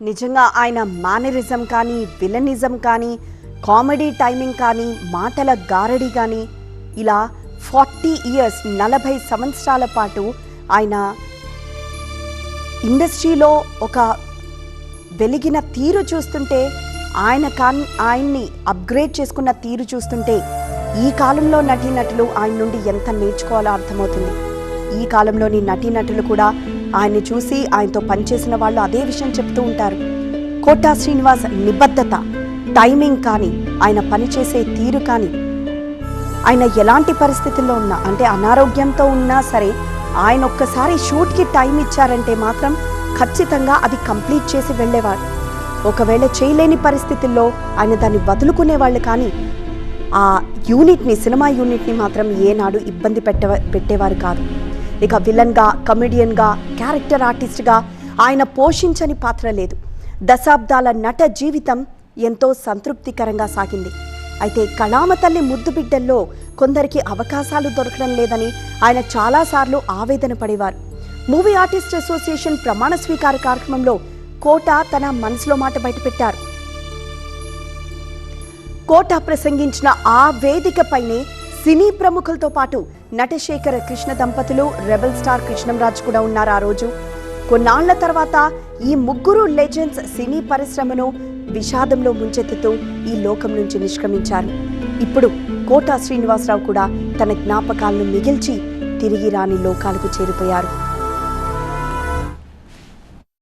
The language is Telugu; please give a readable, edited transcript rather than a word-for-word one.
నిజంగా ఆయన మేనరిజం కానీ, విలనిజం కానీ, కామెడీ టైమింగ్ కానీ, మాటల గారడి కానీ ఇలా 40 ఇయర్స్ 40 సంవత్సరాల పాటు ఆయన ఇండస్ట్రీలో ఒక వెలిగిన తీరు చూస్తుంటే, ఆయన్ని అప్గ్రేడ్ చేసుకున్న తీరు చూస్తుంటే ఈ కాలంలో నటీనటులు ఆయన నుండి ఎంత నేర్చుకోవాలో అర్థమవుతుంది. ఈ కాలంలోని నటీనటులు కూడా ఆయన్ని చూసి ఆయనతో పనిచేసిన వాళ్ళు అదే విషయం చెప్తూ ఉంటారు. కోటా శ్రీనివాస్ నిబద్ధత, టైమింగ్ కానీ, ఆయన పనిచేసే తీరు కానీ, ఆయన ఎలాంటి పరిస్థితుల్లో ఉన్నా, అంటే అనారోగ్యంతో ఉన్నా సరే ఆయన ఒక్కసారి షూట్కి టైం ఇచ్చారంటే మాత్రం ఖచ్చితంగా అది కంప్లీట్ చేసి వెళ్ళేవాడు. ఒకవేళ చేయలేని పరిస్థితుల్లో ఆయన దాన్ని వదులుకునేవాళ్ళు, కానీ ఆ యూనిట్ని, సినిమా యూనిట్ని మాత్రం ఏనాడు ఇబ్బంది పెట్టేవారు కాదు. ఇక విలన్గా, కమెడియన్గా, క్యారెక్టర్ ఆర్టిస్ట్గా ఆయన పోషించని పాత్ర లేదు. దశాబ్దాల నట జీవితం ఎంతో సంతృప్తికరంగా సాగింది. అయితే కళామ తల్లి ముద్దు బిడ్డల్లో కొందరికి అవకాశాలు దొరకడం లేదని ఆయన చాలాసార్లు ఆవేదన పడేవారు. మూవీ ఆర్టిస్ట్ అసోసియేషన్ ప్రమాణ స్వీకార కార్యక్రమంలో కోటా తన మనసులో మాట బయటపెట్టారు. కోటా ప్రసంగించిన ఆ వేదికపైనే సినీ ప్రముఖులతో పాటు నటశేఖర కృష్ణ దంపతులు, రెబల్ స్టార్ కృష్ణంరాజు కూడా ఉన్నారు. ఆ రోజు కొన్నాళ్ల తర్వాత ఈ ముగ్గురు లెజెండ్స్ సినీ పరిశ్రమను విషాదంలో ముంచెత్తుతూ ఈ లోకం నుంచి నిష్క్రమించారు. ఇప్పుడు కోటా శ్రీనివాసరావు కూడా తన జ్ఞాపకాలను మిగిల్చి తిరిగి రాని లోకాలకు చేరిపోయారు.